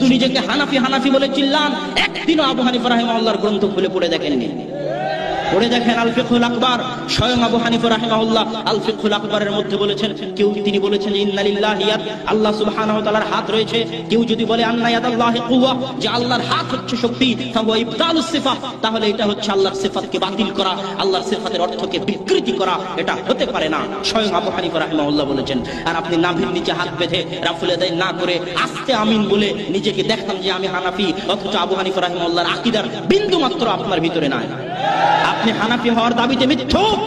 শুধু নিজেকে হানাফি হানাফি বলে চিল্লান, একদিনও আবু হানিফা রাহিমাহুল্লাহর গ্রন্থ খুলে পড়ে দেখেননি। পড়ে দেখেন আল ফিকহুল আকবার, স্বয়ং আবু হানিফা রাহিমাহুল্লাহ আল ফিকহুল আকবরের মধ্যে বলেছেন, কেউ তিনি বলেছেন ইন্না লিল্লাহি ইয়াদ, আল্লাহ সুবহানাহু ওয়া তাআলার হাত রয়েছে। কেউ যদি বলে আন্না ইয়াদাল্লাহি কুওয়া, যে আল্লাহর হাত হচ্ছে শক্তি, ফাহুয়া ইবতালুস সিফাত, তাহলে এটা হচ্ছে আল্লাহর সিফাতকে বাতিল করা, আল্লাহর সিফাতের অর্থকে বিকৃতি করা, এটা হতে পারে না। স্বয়ং আবু হানিফা রাহিমাহুল্লাহ বলেছেন। আর আপনি নাভির নিচে হাত বেঁধে রাফুল ইয়াদাইন না করে আস্তে আমিন বলে নিজেকে দেখান যে আমি হানাফি, অথচ আবু হানিফা রাহিমাহুল্লাহর আকীদার বিন্দু মাত্র আপনার ভিতরে নাই। আপনি হানাফি হওয়ার দাবিতে মিথ্যুক।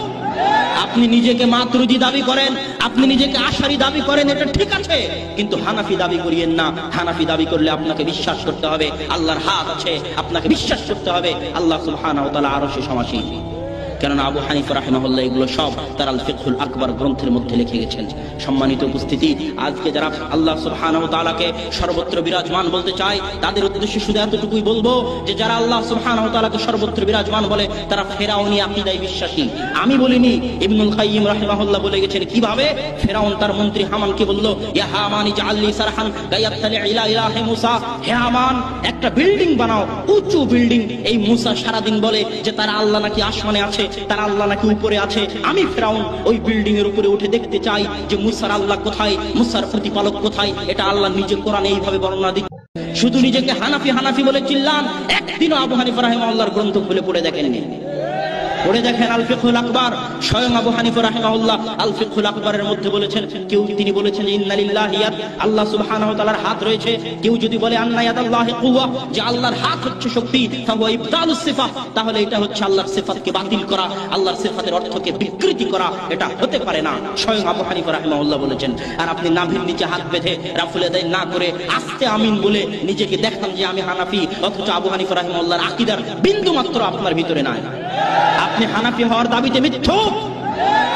আপনি নিজেকে মাতুরিদি দাবি করেন, আপনি নিজেকে আশারি দাবি করেন, এটা ঠিক আছে, কিন্তু হানাফি দাবি করিয়েন না। হানাফি দাবি করলে আপনাকে বিশ্বাস করতে হবে আল্লাহর হাত আছে, আপনাকে বিশ্বাস করতে হবে আল্লাহ সুবহানাহু ওয়া তাআলা আরশে সমাসীন। কেননা আবু হানিফা রাহিমাহুল্লাহ এগুলো সব তার আল ফিকহুল আকবার গ্রন্থের মধ্যে লিখে গেছেন। সম্মানিত উপস্থিতি, আজকে যারা আল্লাহ সুবহানাহু ওয়া তাআলাকে সর্বত্র বিরাজমান বলতে চায়, তাদের উদ্দেশ্যে শুধু এতটুকুই বলবো যে যারা আল্লাহ সুবহানাহু ওয়া তাআলাকে সর্বত্র বিরাজমান বলে তারা ফেরাউনি আকীদায় বিশ্বাসী। আমি বলিনি, ইবনুল কাইয়্যিম রাহিমাহুল্লাহ বলে গেছেন। কিভাবে? ফেরাউন তার মন্ত্রী হামানকে বলল, ইয়া হামান ইজআল লি সারহান কায়াত্তালি ইলা ইলাহি মুসা, হে হামান একটা বিল্ডিং বানাও, উঁচু বিল্ডিং। এই মুসা সারাদিন বলে যে তার আল্লাহ নাকি আসমানে আছে, তার আল্লাহ নাকি উপরে আছে। আমি ফেরাউন ওই বিল্ডিং এর উপরে উঠে দেখতে চাই যে মুসার আল্লাহ কোথায়, মুসার প্রতিপালক কোথায়। এটা আল্লাহ নিজে কোরআনে এইভাবে বর্ণনা দিচ্ছে। শুধু নিজেকে হানাফি হানাফি বলে চিল্লান, একদিনও আবু হানিফা রাহিমাহুল্লাহর গ্রন্থ খুলে পড়ে দেখেননি। পড়ে দেখেন আল ফিকহুল আকবার, স্বয়ং আবু হানিফা রাহিমাহুল্লাহ আল ফিকহুল আকবরের মধ্যে বলেছেন, কেউ তিনি বলেছেন ইন্না লিল্লাহি ইয়াদ, আল্লাহ সুবহানাহু ওয়া তাআলার হাত রয়েছে। কেউ যদি বলে আন্না ইয়াদাল্লাহি কুওয়া, যে আল্লাহর হাত হচ্ছে শক্তি, ফাহুয়া ইবতালুস সিফাত, তাহলে এটা হচ্ছে আল্লাহর সিফাতকে বাতিল করা, আল্লাহর সিফাতের অর্থকে বিকৃতি করা, এটা হতে পারে না। স্বয়ং আবু হানিফা রাহিমাহুল্লাহ বলেছেন। আর আপনি নাভির নিচে হাত বেঁধে রাফুল ইয়াদাইন না করে আস্তে আমিন বলে নিজেকে দেখান যে আমি হানাফি, অথচ আবু হানিফা রাহিমাহুল্লাহর আকীদার বিন্দু মাত্র আপনার ভিতরে নাই। আপনি হানাফি হওয়ার দাবিতে মিথ্যুক।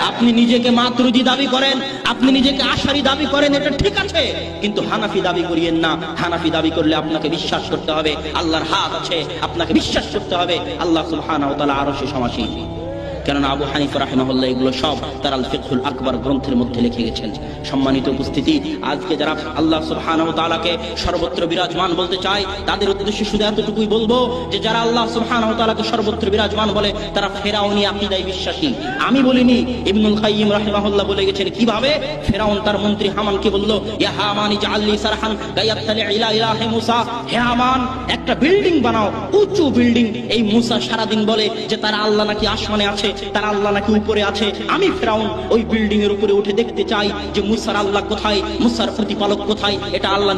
আপনি নিজেকে মাতুরিদি দাবি করেন, আপনি নিজেকে আশারি দাবি করেন, এটা ঠিক আছে, কিন্তু হানাফি দাবি করিয়েন না। হানাফি দাবি করলে আপনাকে বিশ্বাস করতে হবে আল্লাহর হাত আছে, আপনাকে বিশ্বাস করতে হবে আল্লাহ সুবহানাহু ওয়া তাআলা আরশে সমাসীন। কেননা আবু হানিফা রাহিমাহুল্লাহ এগুলো সব তার আল ফিকহুল আকবার গ্রন্থের মধ্যে লিখে গেছেন। সম্মানিত উপস্থিতি, আজকে যারা আল্লাহ সুবহানাহু ওয়া তাআলাকে সর্বত্র বিরাজমান বলতে চায়, তাদের উদ্দেশ্যে শুধু এতটুকুই বলবো যে যারা আল্লাহ সুবহানাহু ওয়া তাআলাকে সর্বত্র বিরাজমান বলে তারা ফেরাউনি আকীদায় বিশ্বাসী। আমি বলিনি, ইবনুল কাইয়্যিম রাহিমাহুল্লাহ বলে গেছেন। কিভাবে? ফেরাউন তার মন্ত্রী হামানকে বলল, ইয়া হামান ইজআল লি সারহান কায়াত্তালি ইলা ইলাহি মুসা, হে হামান একটা বিল্ডিং বানাও, উঁচু বিল্ডিং। এই মুসা সারাদিন বলে যে তার আল্লাহ নাকি আসমানে আছে, তার আল্লাহ নাকি উপরে আছে। আমি ফেরাউন ওই বিল্ডিং এর উপরে উঠে দেখতে চাই যে মুসার আল্লাহ কোথায়, মুসার প্রতিপালক কোথায়। এটা আল্লাহ